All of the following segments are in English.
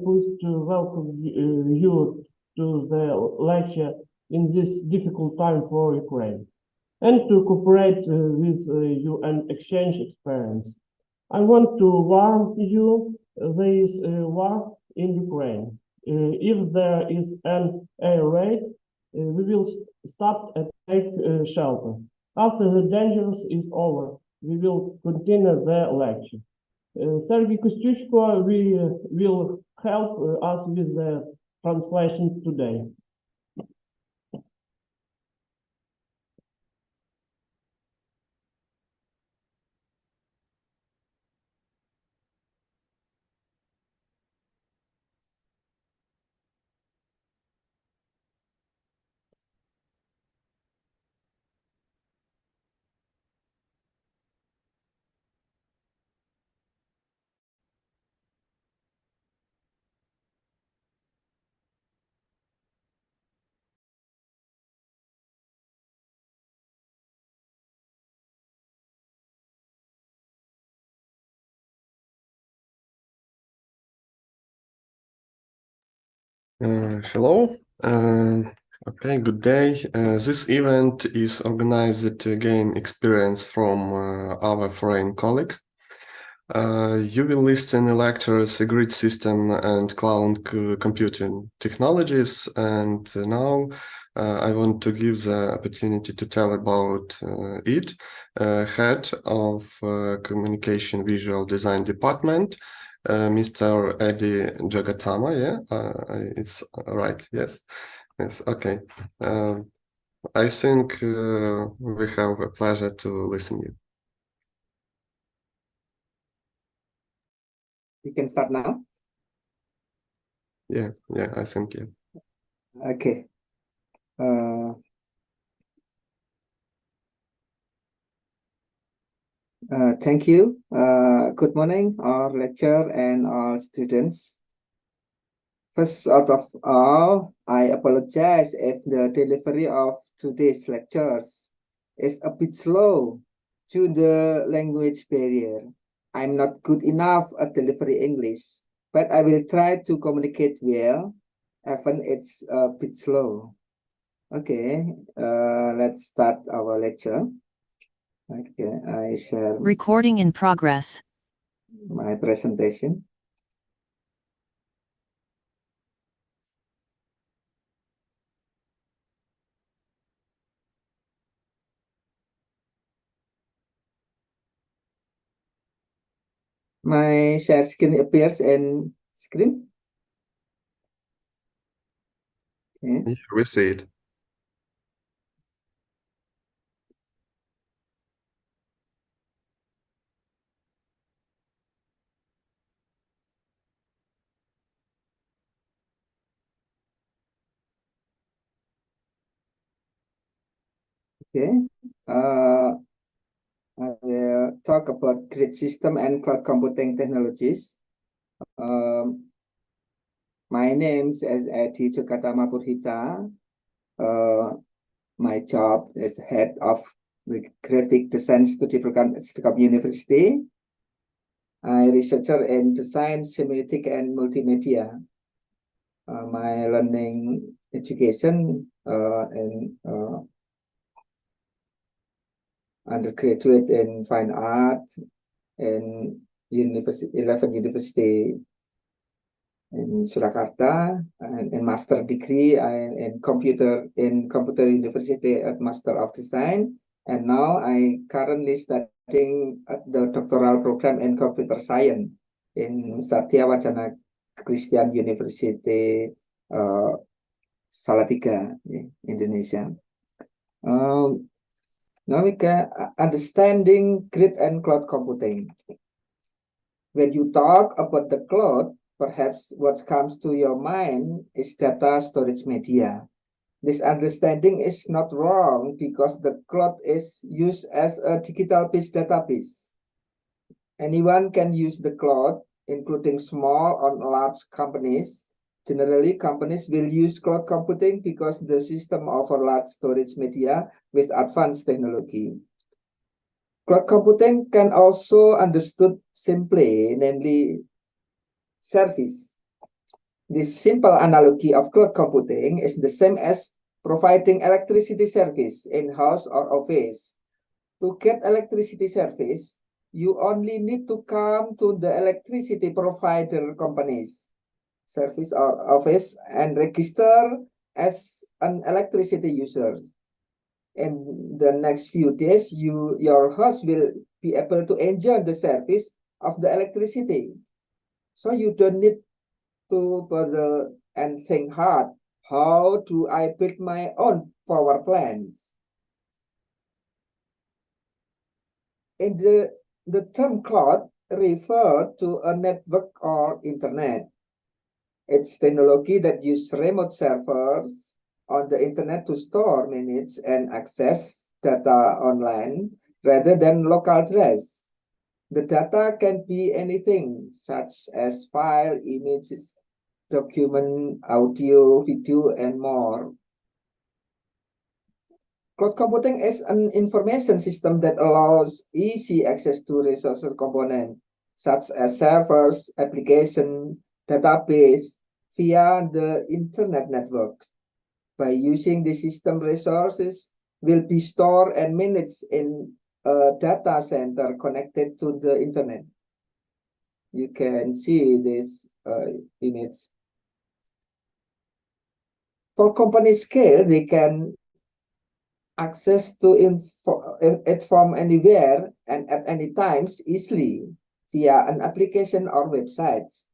pleased to welcome you to the lecture in this difficult time for Ukraine and to cooperate with you and exchange experience. I want to warn you there is a war in Ukraine. If there is an air raid, we will stop and take shelter. After the danger is over, we will continue the lecture. Sergey Kostyushko will help us with the translation today. Hello. Okay, good day. This event is organized to gain experience from our foreign colleagues. You will listen to lectures, grid system and cloud computing technologies. And now I want to give the opportunity to tell about it. Head of Communication Visual Design Department, Mr. Eddie Jogatama, it's right, yes, okay. I think we have a pleasure to listen to you. We can start now? Yeah, I think, yeah. Okay. Thank you. Good morning, all lecturer and all students. First out of all, I apologize if the delivery of today's lectures is a bit slow due to the language barrier. I'm not good enough at delivering English, but I will try to communicate well, even it's a bit slow. Okay, let's start our lecture. Okay, I share recording in progress. My presentation. My share screen appears in screen. Okay. Yeah, we see it. Okay. I will talk about grid system and cloud computing technologies. My name is Edi Jogatama Purhita. My job is head of the graphic design study program at STEKOM University. I researcher in design, semiotic, and multimedia. My learning education and undergraduate in fine art in University 11 University in Surakarta, and master degree in computer university at Master of Design, and now I currently studying at the doctoral program in computer science in Satya Wacana Christian University Salatiga, Indonesia. Now we can understanding grid and cloud computing. When you talk about the cloud, perhaps what comes to your mind is data storage media. This understanding is not wrong because the cloud is used as a digital-based database. Anyone can use the cloud, including small or large companies. Generally, companies will use cloud computing because the system offers large storage media with advanced technology. Cloud computing can also understood simply, namely service. This simple analogy of cloud computing is the same as providing electricity service in house or office. To get electricity service, you only need to come to the electricity provider companies, service or office, and register as an electricity user. In the next few days, your house will be able to enjoy the service of the electricity. So you don't need to bother and think hard. How do I build my own power plants? In the term cloud refer to a network or internet. It's technology that uses remote servers on the internet to store, manage, and access data online rather than local drives. The data can be anything, such as file, images, document, audio, video, and more. Cloud computing is an information system that allows easy access to resource components, such as servers, application, database, via the internet network. By using the system, resources will be stored and managed in a data center connected to the internet. You can see this image. For company scale, they can access to it from anywhere and at any times easily via an application or websites.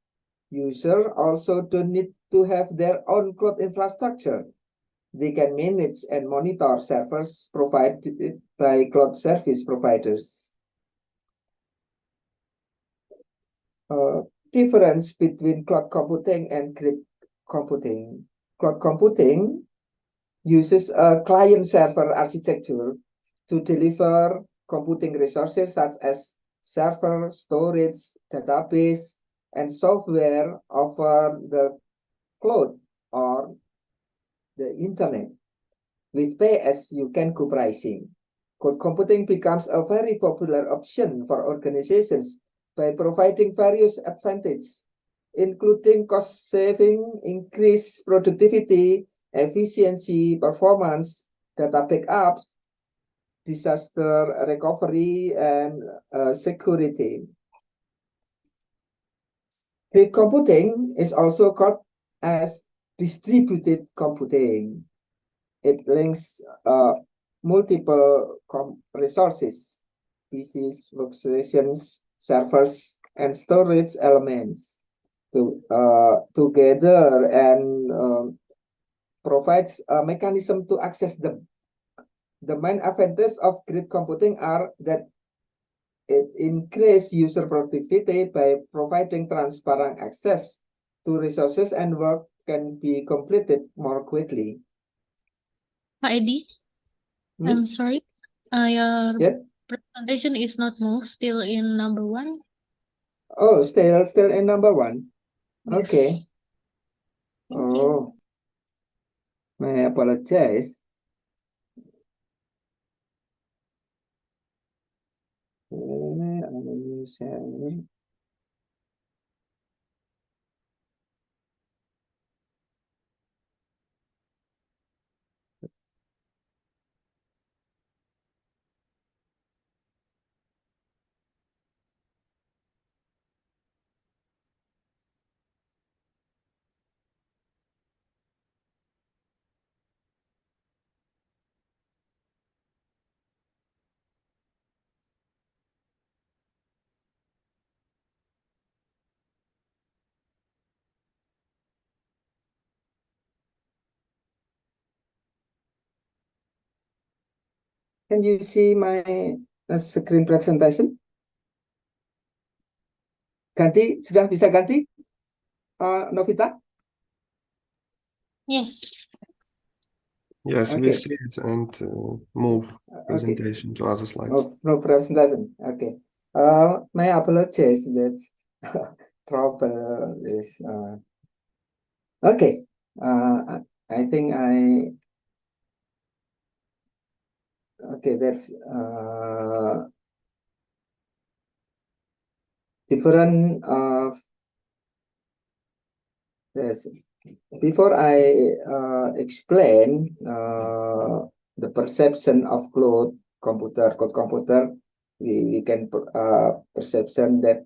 Users also don't need to have their own cloud infrastructure. They can manage and monitor servers provided by cloud service providers. Difference between cloud computing and grid computing. Cloud computing uses a client-server architecture to deliver computing resources such as server, storage, database, and software over the cloud or the internet with pay-as-you-can-go pricing. Cloud computing becomes a very popular option for organizations by providing various advantages, including cost saving, increased productivity, efficiency, performance, data backups, disaster recovery, and security. Grid computing is also called as distributed computing. It links multiple resources, PCs, workstations, servers, and storage elements together and provides a mechanism to access them. The main advantages of grid computing are that it increases user productivity by providing transparent access to resources and work can be completed more quickly. Pak Edi, Hmm? I'm sorry. Your Yeah. presentation is not moved, still in number 1. Oh, still in number 1. Yes. Okay. Thank you. Oh, I apologize. Can you see my screen presentation? Ganti, sudah bisa ganti? Novita? Yes. Yes, we Okay. see it and move presentation to other slides. No presentation. Okay. My apologies. That's trouble is. Okay. I think I. Okay, that's different Yes. Before I explain the perception of cloud computer, we can perception that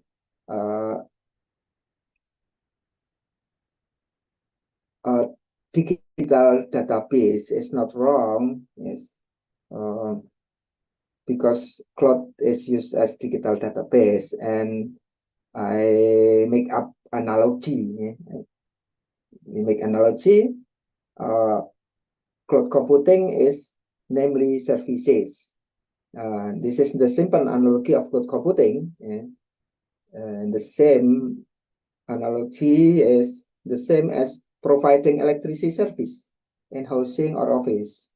digital database is not wrong. Yes, because cloud is used as digital database, and I make up analogy. We make analogy. Cloud computing is namely services. This is the simple analogy of cloud computing. And the same analogy is the same as providing electricity service in housing or office.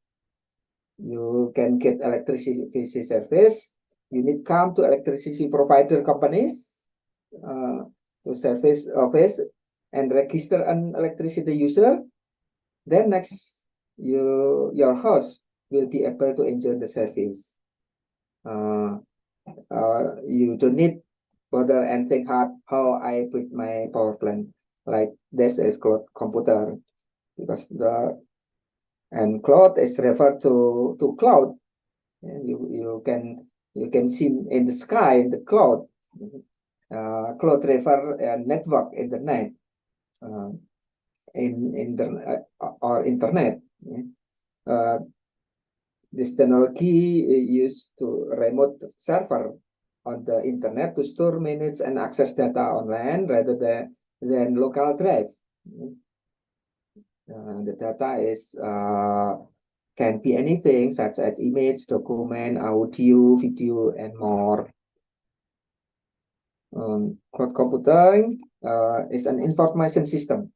You can get electricity service. You need come to electricity provider companies to service office and register an electricity user. Then next, your house will be able to enjoy the service. You don't need bother and think hard how I put my power plant. Like this is cloud computer, because and cloud is referred to cloud. And you can see in the sky the cloud. Cloud refer network internet in internet or internet. This technology used to remote server on the internet to store, manage, and access data online rather than local drive. The data is can be anything such as image, document, audio, video, and more. Cloud computing is an information system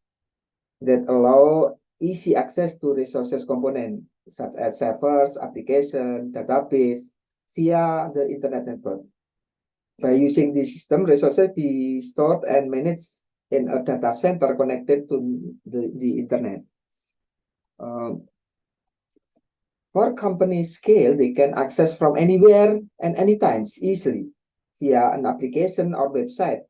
that allow easy access to resources component such as servers, application, database via the internet network. By using this system, resources be stored and managed in a data center connected to the internet. For company scale, they can access from anywhere and anytime easily via an application or website.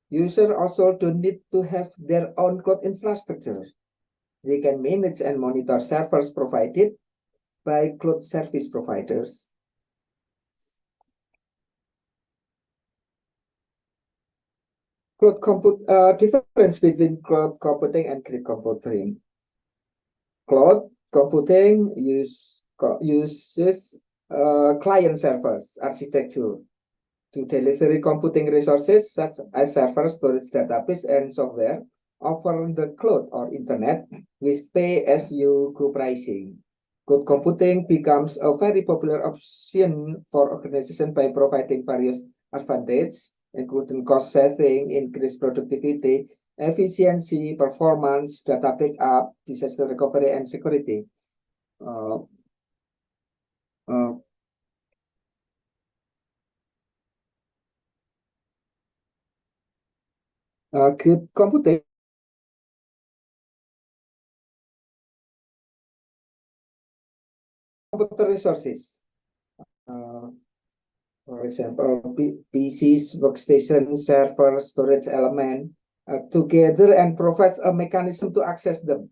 Users also don't need to have their own cloud infrastructure. They can manage and monitor servers provided by cloud service providers. Difference between cloud computing and grid computing. Cloud computing uses client servers architecture to deliver computing resources such as server, storage, database, and software over the cloud or internet with pay-as-you-go pricing. Cloud computing becomes a very popular option for organizations by providing various advantages, including cost saving, increased productivity, efficiency, performance, data backup, disaster recovery, and security. Grid computing computer resources. For example, PCs, workstation, server, storage element together and provides a mechanism to access them.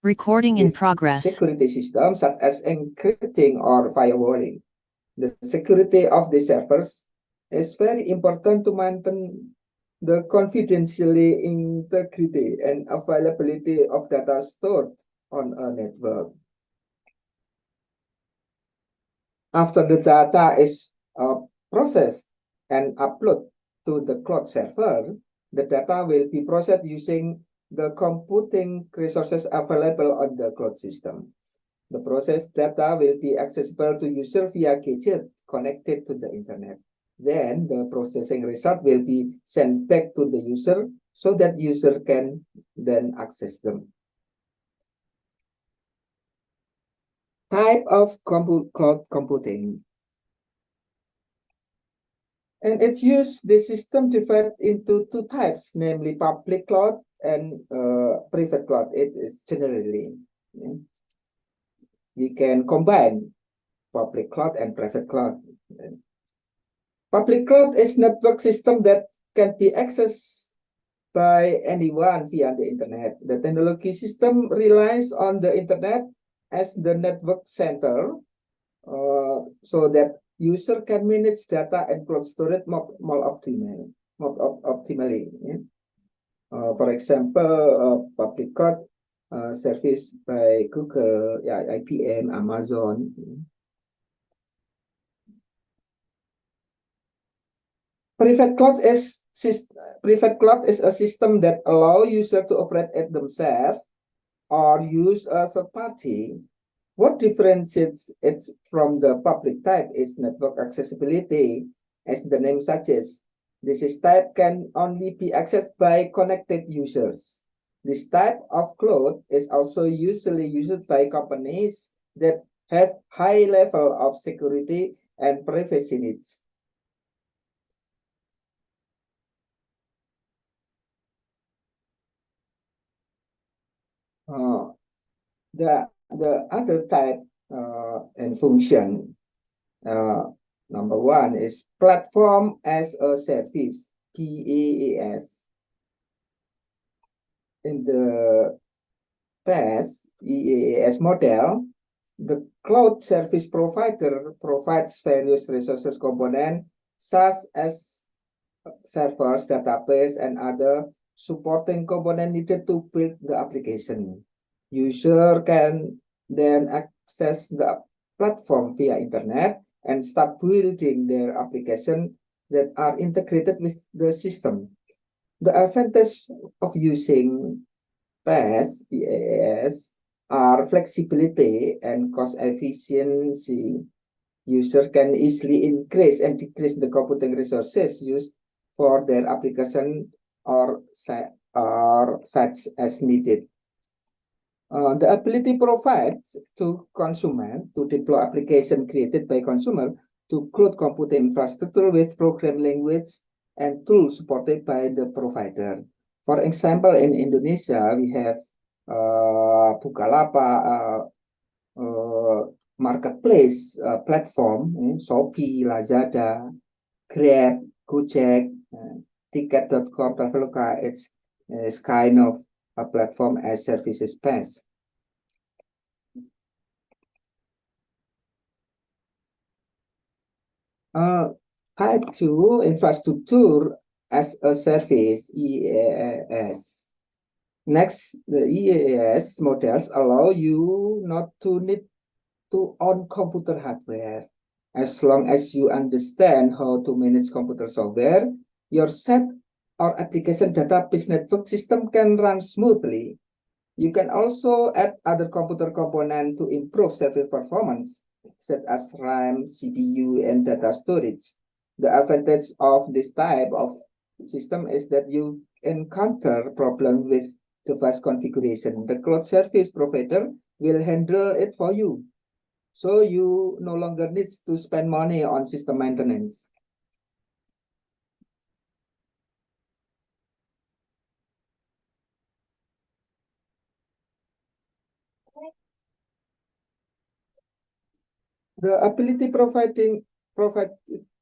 Recording in with progress. security systems such as encrypting or firewalling. The security of the servers is very important to maintain the confidentiality, integrity, and availability of data stored on a network. After the data is processed and uploaded to the cloud server, the data will be processed using the computing resources available on the cloud system. The processed data will be accessible to user via gadget connected to the internet. Then the processing result will be sent back to the user so that user can then access them. Type of cloud computing. And it's used, the system divided into two types, namely public cloud and private cloud. It is generally, we can combine public cloud and private cloud. Public cloud is network system that can be accessed by anyone via the internet. The technology system relies on the internet as the network center, so that user can manage data and cloud storage more optimally. For example, public cloud service by Google, IBM, Amazon. Private cloud is a system that allow user to operate it themselves or use a third party. What differentiates it from the public type is network accessibility, as the name suggests. This type can only be accessed by connected users. This type of cloud is also usually used by companies that have high level of security and privacy needs. The other type and function, number one is platform as a service, PaaS. In the PaaS model, the cloud service provider provides various resources components such as servers, database, and other supporting component needed to build the application. User can then access the platform via internet and start building their application that are integrated with the system. The advantage of using PaaS are flexibility and cost efficiency. User can easily increase and decrease the computing resources used for their application or such as needed. The ability provides to consumer to deploy application created by consumer to cloud computing infrastructure with program language and tools supported by the provider. For example, in Indonesia, we have Bukalapak marketplace platform, Shopee, Lazada, Grab, Gojek, Ticket.com, Traveloka. It's kind of a platform as services PaaS. Type 2, infrastructure as a service, EaaS. Next, the EaaS models allow you not to need to own computer hardware. As long as you understand how to manage computer software, your set or application database network system can run smoothly. You can also add other computer components to improve server performance, such as RAM, CPU, and data storage. The advantage of this type of system is that you encounter problems with device configuration. The cloud service provider will handle it for you, so you no longer need to spend money on system maintenance. The ability provide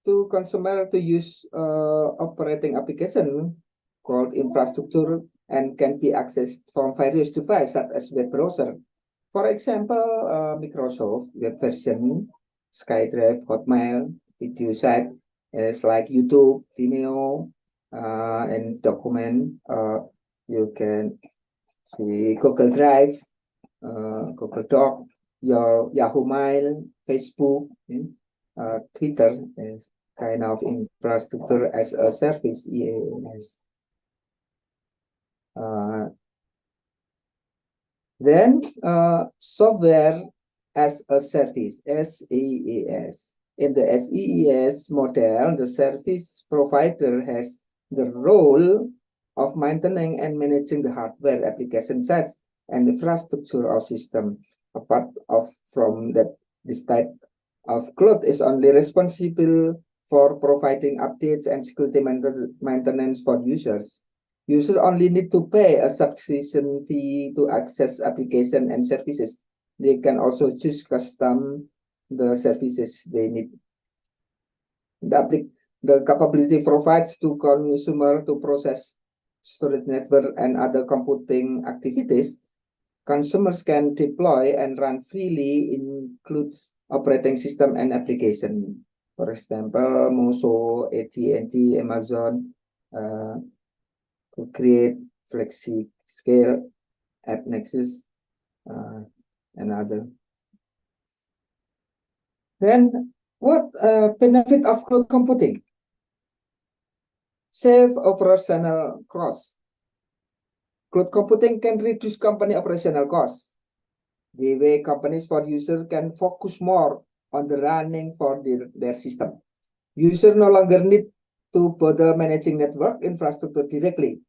to consumer to use operating application called infrastructure and can be accessed from various devices such as web browser. For example, Microsoft web version, SkyDrive, Hotmail, video site is like YouTube, Vimeo, and document. You can see Google Drive, Google Doc, your Yahoo Mail, Facebook, Twitter is kind of infrastructure as a service, EAS. Then software as a service, SEES. In the SEES model, the service provider has the role of maintaining and managing the hardware, application sets, and infrastructure of system. Apart from that, this type of cloud is only responsible for providing updates and security maintenance for users. Users only need to pay a subscription fee to access application and services. They can also choose custom the services they need. The capability provides to consumer to process storage network and other computing activities. Consumers can deploy and run freely, includes operating system and application. For example, Moso, AT&T, Amazon, to create flexi scale, app nexus, and other. Then what benefit of cloud computing? Save operational costs. Cloud computing can reduce company operational costs. The way companies for users can focus more on the running for their system. Users no longer need to bother managing network infrastructure directly.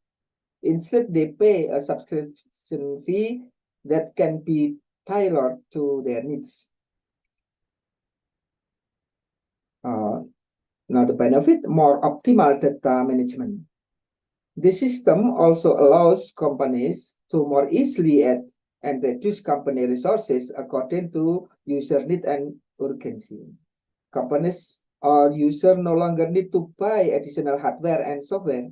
Instead, they pay a subscription fee that can be tailored to their needs. Another benefit, more optimal data management. This system also allows companies to more easily add and reduce company resources according to user need and urgency. Companies or users no longer need to buy additional hardware and software.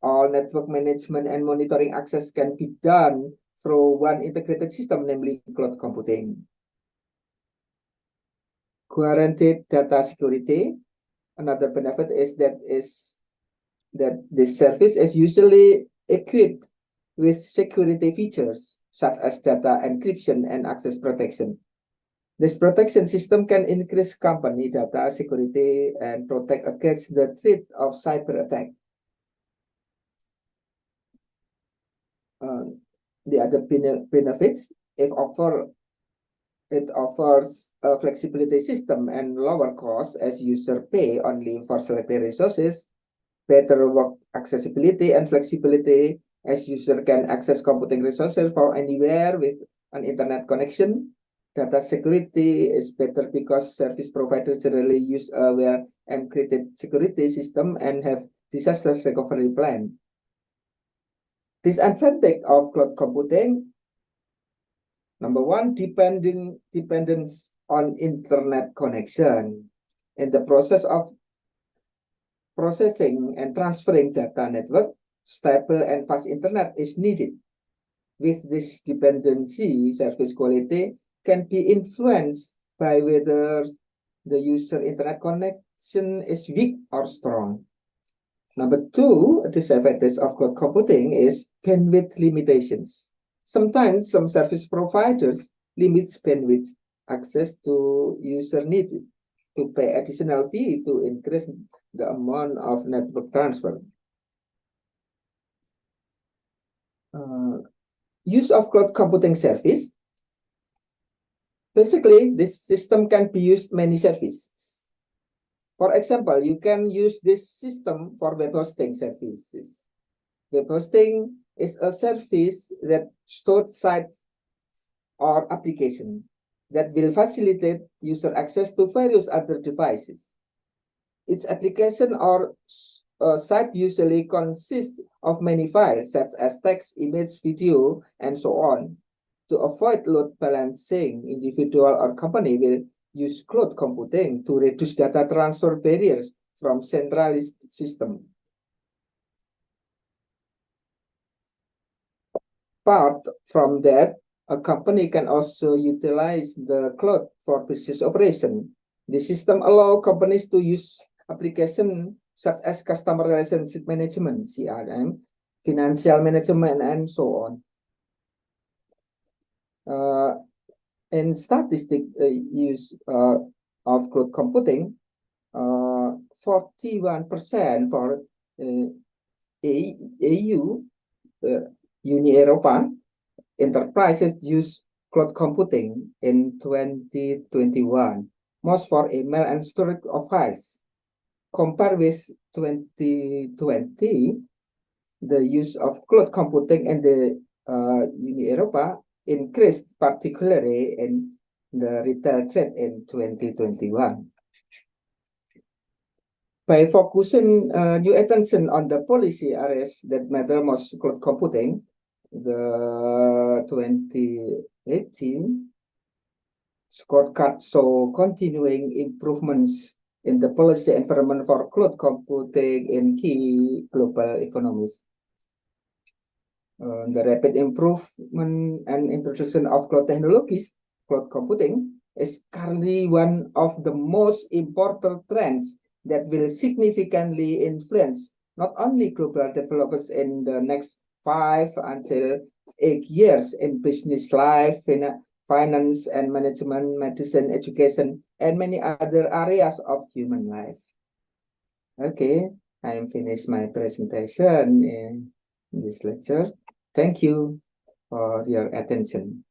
All network management and monitoring access can be done through one integrated system, namely cloud computing. Guaranteed data security. Another benefit is that this service is usually equipped with security features such as data encryption and access protection. This protection system can increase company data security and protect against the threat of cyber attack. The other benefits, it offers a flexibility system and lower costs as user pay only for selected resources, better work accessibility and flexibility as user can access computing resources from anywhere with an internet connection. Data security is better because service providers generally use a well-encrypted security system and have disaster recovery plan. Disadvantage of cloud computing. Number one, dependence on internet connection. In the process of processing and transferring data network, stable and fast internet is needed. With this dependency, service quality can be influenced by whether the user internet connection is weak or strong. Number two, disadvantage of cloud computing is bandwidth limitations. Sometimes some service providers limit bandwidth access to user needed to pay additional fee to increase the amount of network transfer. Use of cloud computing service. Basically, this system can be used many services. For example, you can use this system for web hosting services. Web hosting is a service that stores sites or application that will facilitate user access to various other devices. Its application or site usually consists of many files such as text, image, video, and so on. To avoid load balancing, individual or company will use cloud computing to reduce data transfer barriers from centralized system. apart from that, a company can also utilize the cloud for business operation. The system allows companies to use applications such as customer relationship management, CRM, financial management, and so on. In statistic use of cloud computing, 41% for EU, Uni Eropa, enterprises use cloud computing in 2021, most for email and storage of files. Compared with 2020, the use of cloud computing in the Uni Eropa increased, particularly in the retail trade in 2021. By focusing new attention on the policy areas that matter most cloud computing, the 2018 scorecard saw continuing improvements in the policy environment for cloud computing in key global economies. The rapid improvement and introduction of cloud technologies, cloud computing, is currently one of the most important trends that will significantly influence not only global developments in the next 5 until 8 years in business life, finance and management, medicine, education, and many other areas of human life. Okay, I am finished my presentation in this lecture. Thank you for your attention.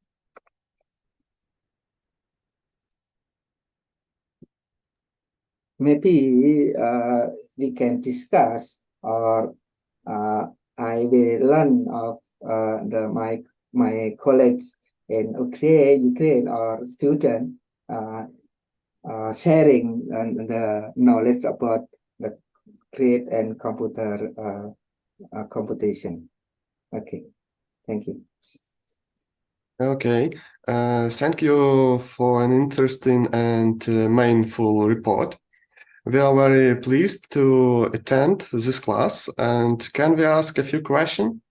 Maybe we can discuss, or I will learn of my colleagues in Ukraine or student sharing the knowledge about the grid and computer computation. Okay, thank you. Okay, thank you for an interesting and mindful report. We are very pleased to attend this class, and can we ask a few questions?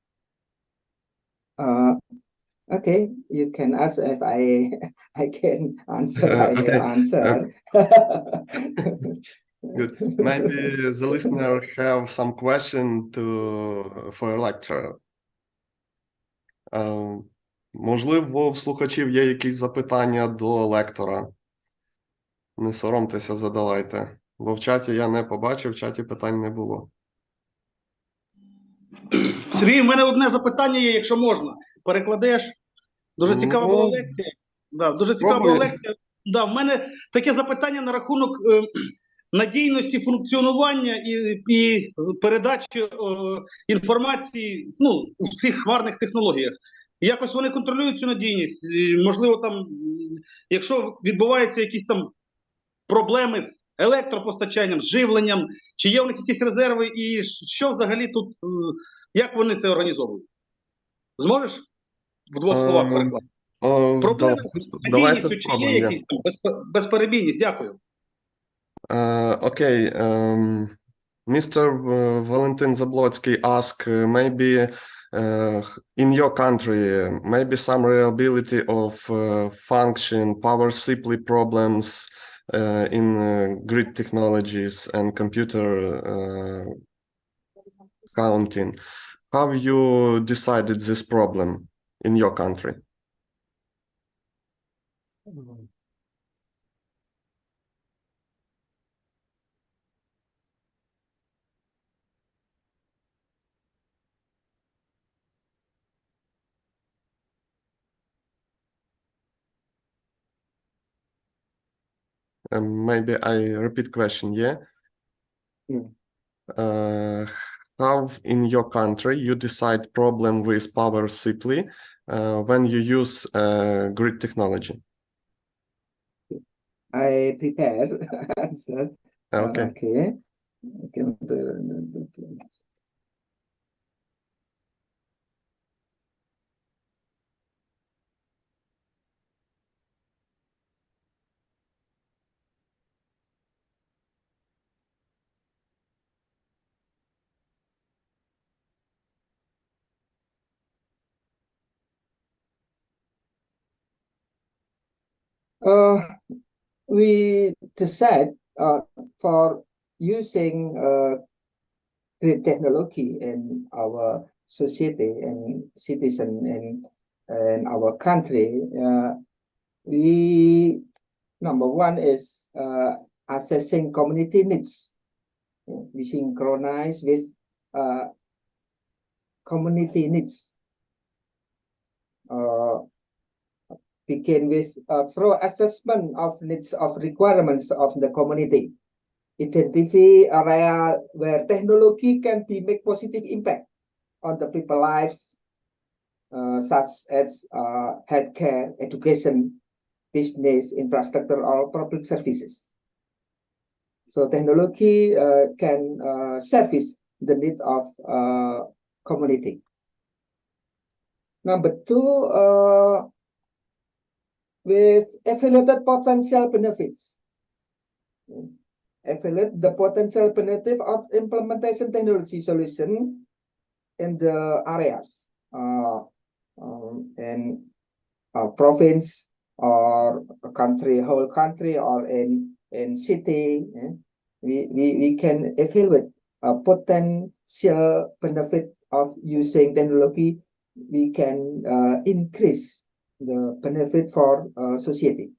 Okay, you can ask if I can answer. I will Okay. answer. Good. Maybe the listener have some question for your lecture. Можливо, в слухачів є якісь запитання до лектора. Не соромтеся, задавайте. Бо в чаті я не побачив, в чаті питань не було. Сергій, в мене одне запитання є, якщо можна. Перекладеш? Дуже цікава була лекція. Да, дуже цікава була лекція. Да, в мене таке запитання на рахунок надійності функціонування і передачі інформації, ну, у всіх хмарних технологіях. Якось вони контролюють цю надійність. Можливо, там, якщо відбуваються якісь там проблеми з електропостачанням, з живленням, чи є у них якісь резерви, і що взагалі тут, як вони це організовують? Зможеш в двох словах перекласти? Проблеми з надійністю, чи є якісь безперебійність? Дякую. Okay, Mr. Valentin Zablotsky asked maybe in your country, maybe some reliability of function, power supply problems in grid technologies and computer counting. How you decided this problem in your country? Maybe I repeat question, yeah? How in your country you decide problem with power supply when you use grid technology? I prepare answer. Okay. Okay. We decide for using great technology in our society and citizen and our country. We number one is assessing community needs. We synchronize with community needs. Begin with through assessment of needs of requirements of the community. Identify area where technology can be make positive impact on the people's lives, such as healthcare, education, business, infrastructure, or public services. So technology can service the need of community. Number two, with evaluated potential benefits. Evaluate the potential benefit of implementation technology solution in the areas in a province or a country, whole country, or in city. We can evaluate a potential benefit of using technology. We can increase the benefit for society.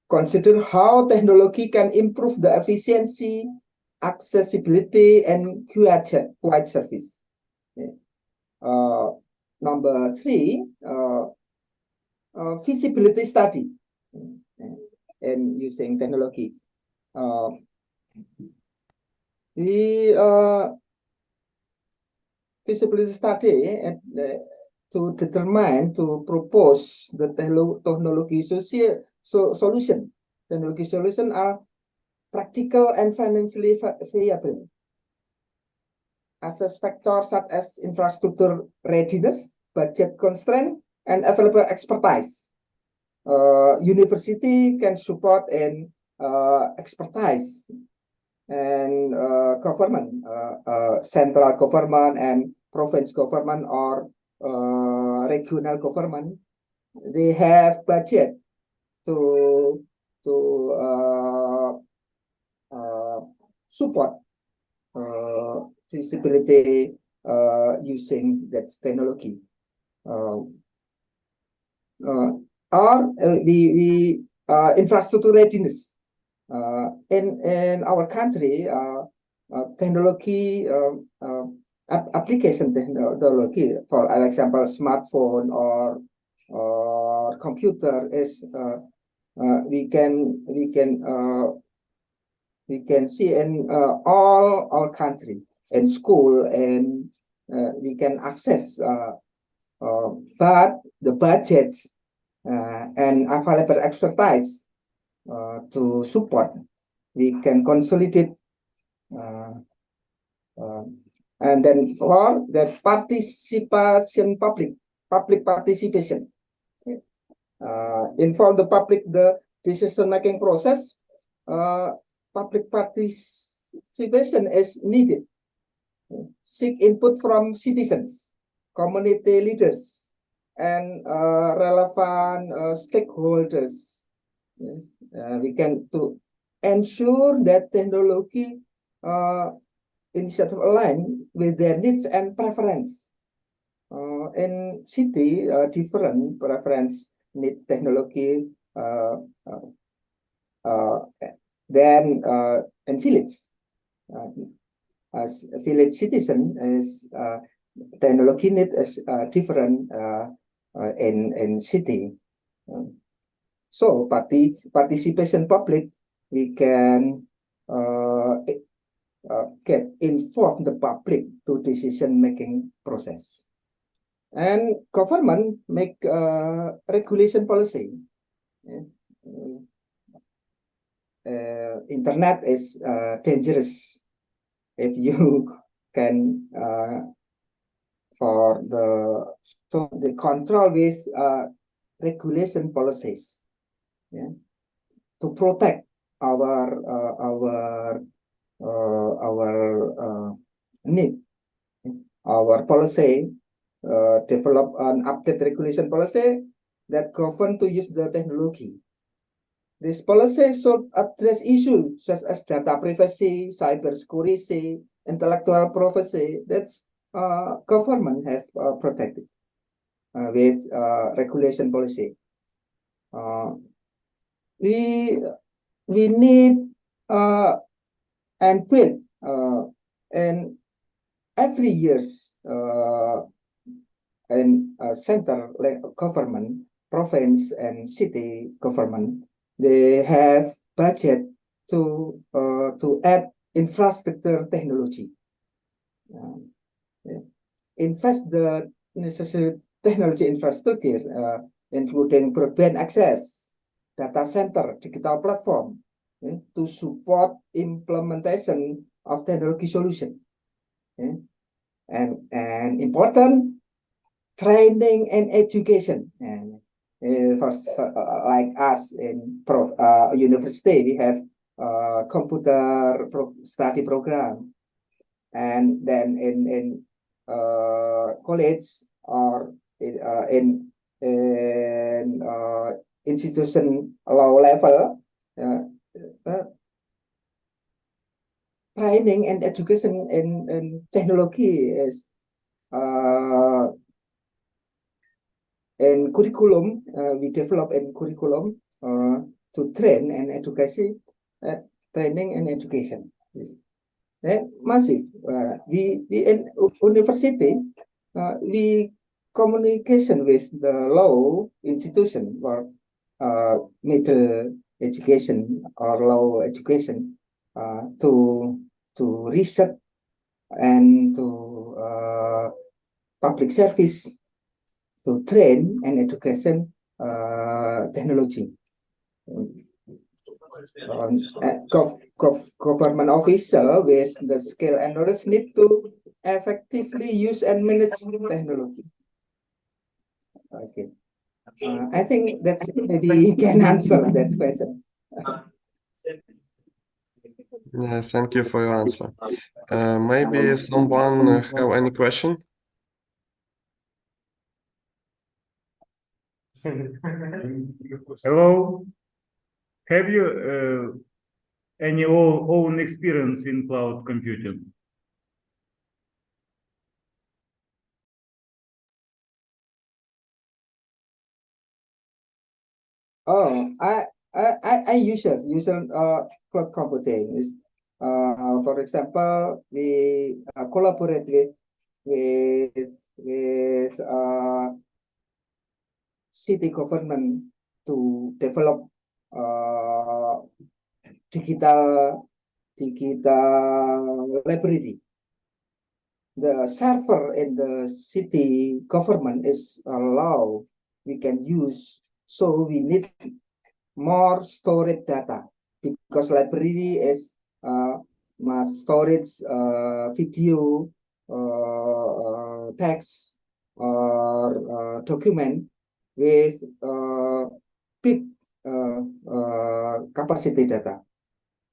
Consider how technology can improve the efficiency, accessibility, and quality service. Number three, feasibility study and using technology. The feasibility study to determine, to propose the technology solution. Technology solutions are practical and financially viable. Assess factors such as infrastructure readiness, budget constraint, and available expertise. University can support and expertise, and government, central government and province government or regional government, they have budget to support feasibility using that technology. Or the infrastructure readiness. In our country, technology application technology, for example, smartphone or computer is we can see in all our country, in school, and we can access, but the budgets and available expertise to support, we can consolidate, and then for that participation, public participation, inform the public the decision making process. Public participation is needed. Seek input from citizens, community leaders, and relevant stakeholders. Yes. We can to ensure that technology initiative align with their needs and preference. In city, different preference need technology than in village. As a village citizen, is technology need is different in city. So participation public, we can get informed the public to decision making process. And government make regulation policy. Internet is dangerous if you can for the control with regulation policies, yeah, to protect our need. Our policy develop an update regulation policy that govern to use the technology. This policy should address issues such as data privacy, cybersecurity, intellectual property. That's government have protected with regulation policy. We need and build and every years and center like government, province and city government, they have budget to add infrastructure technology, invest the necessary technology infrastructure, including broadband access, data center, digital platform, to support implementation of technology solution. And important training and education. And for like us in university, we have computer study program, and then in college or in institution low level, training and education in technology is in curriculum. We develop in curriculum to train and education, training and education. Yes. Massive. We in university, we communication with the low institution or middle education or low education to research and to public service, to train and education technology. Government official with the skill and knowledge need to effectively use and manage technology. Okay. I think that's maybe you can answer that question. Yes, thank you for your answer. Maybe someone have any question? Hello. Have you any own experience in cloud computing? Oh, I user cloud computing is for example, we collaborate with city government to develop digital library. The server in the city government is allowed, we can use, so we need more storage data because library is must storage video, text or document with big capacity data.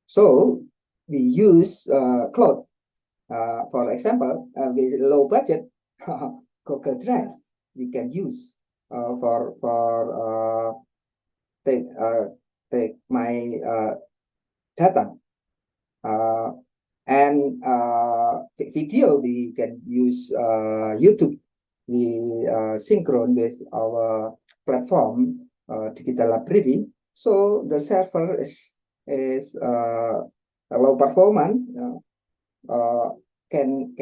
So we use cloud. For example, with low budget, Google Drive we can use for take my data, and video we can use YouTube. We synchron with our platform digital library, so the server is low performance. Can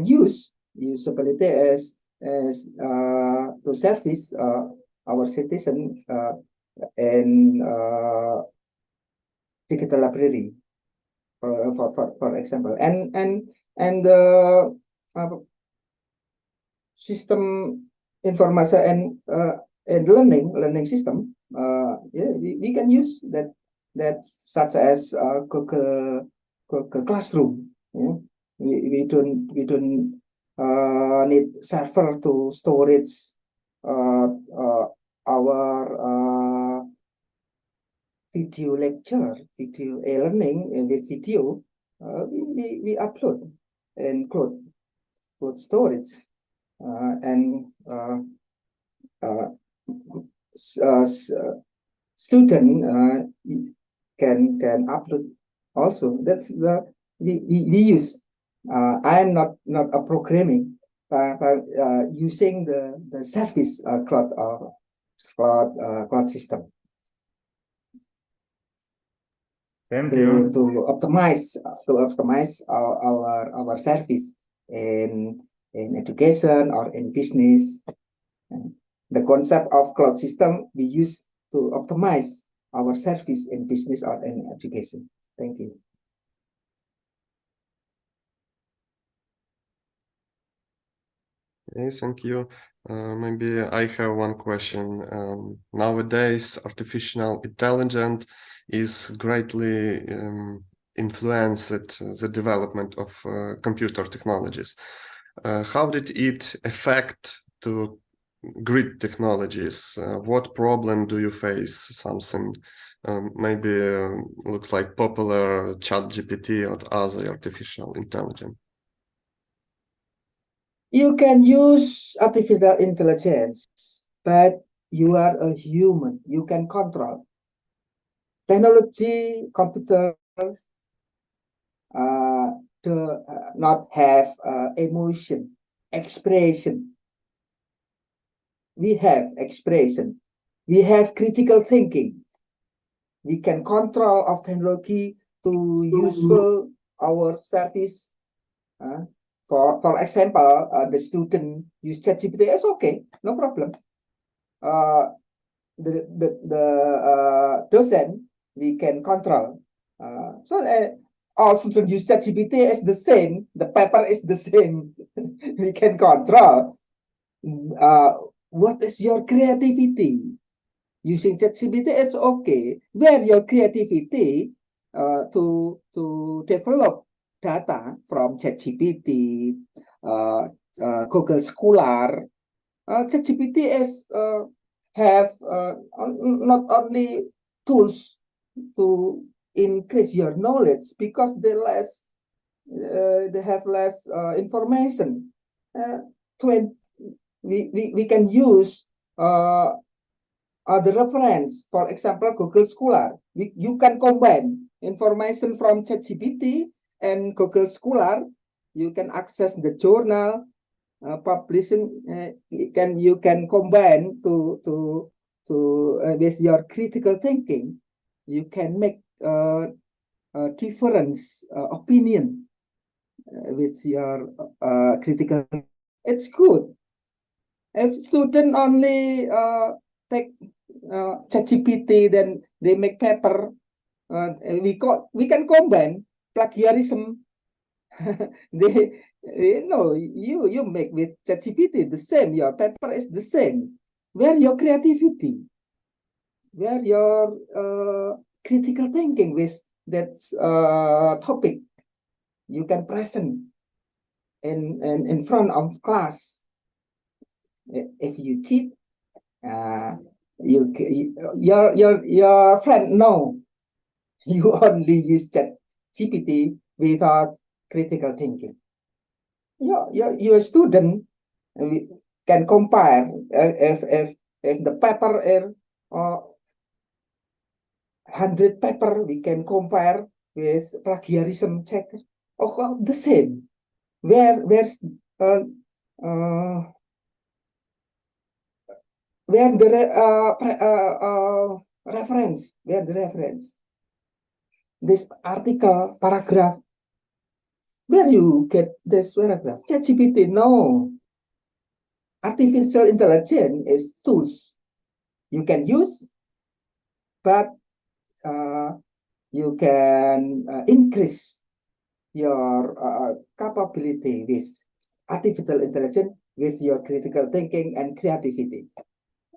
use usability as to service our citizen in digital library, for example, and the system information and learning system. Yeah, we can use that such as Google Classroom. Yeah? We don't need server to storage our video lecture, video e-learning with video. We upload and cloud storage. and student can upload also. That's the we use. I am not a programming, but using the service cloud system Thank to you. optimize our service in education or in business. The concept of cloud system we use to optimize our service in business or in education. Thank you. Okay, thank you. Maybe I have one question. Nowadays, artificial intelligence is greatly influenced the development of computer technologies. How did it affect to grid technologies? What problem do you face? Something maybe looks like popular ChatGPT or other artificial intelligence. You can use artificial intelligence, but you are a human. You can control. Technology, computer do not have emotion, expression. We have expression. We have critical thinking. We can control of technology to useful our service. For example, the student use ChatGPT. It's okay, no problem. The docent we can control. All students use ChatGPT is the same. The paper is the same. We can control. What is your creativity? Using ChatGPT is okay. Where your creativity to develop data from ChatGPT, Google Scholar. ChatGPT is have not only tools to increase your knowledge because they have less information. We can use the reference, for example, Google Scholar. You can combine information from ChatGPT and Google Scholar. You can access the journal, publishing. You can combine to with your critical thinking. You can make different opinion with your critical. It's good. If student only take ChatGPT, then they make paper. We can combine plagiarism. You make with ChatGPT the same. Your paper is the same. Where your creativity? Where your critical thinking with that topic? You can present in front of class. If you cheat, your friend know you only use ChatGPT without critical thinking. Your student can compare if the paper is 100 paper, we can compare with plagiarism check. Oh, the same. Where's where the reference? Where the reference? This article paragraph. Where you get this paragraph? ChatGPT, no. Artificial intelligence is tools you can use, but you can increase your capability with artificial intelligence with your critical thinking and creativity.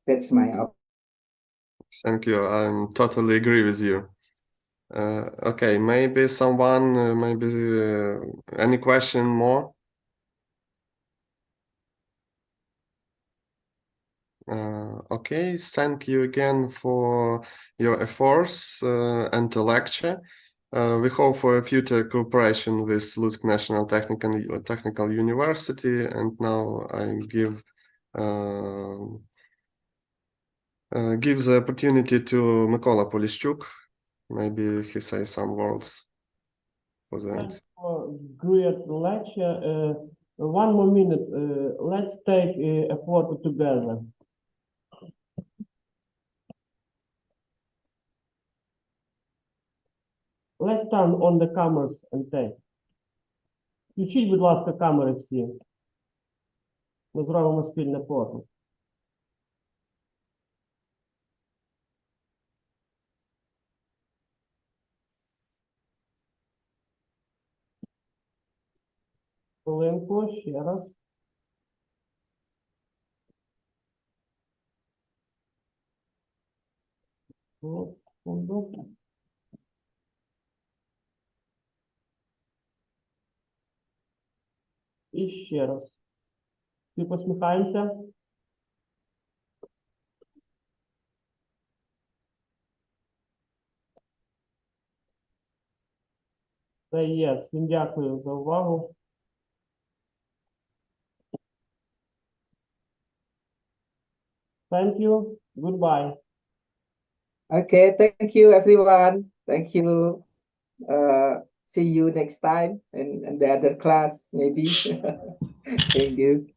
That's my opinion. Thank you. I totally agree with you. Okay, maybe someone, any question more? Okay, thank you again for your efforts and the lecture. We hope for a future cooperation with Lutsk National Technical University, and now I give the opportunity to Mykola Polishchuk. Maybe he says some words for that. Thanks for great lecture. One more minute. Let's take a photo together. Let's turn on the cameras and take. Включіть, будь ласка, камери всі. Ми зробимо спільне фото. Хвилинку, ще раз. Секунду. І ще раз. Всі посміхаємося. Це є. Всім дякую за увагу. Thank you. Goodbye. Okay, thank you, everyone. Thank you. See you next time in the other class, maybe. Thank you.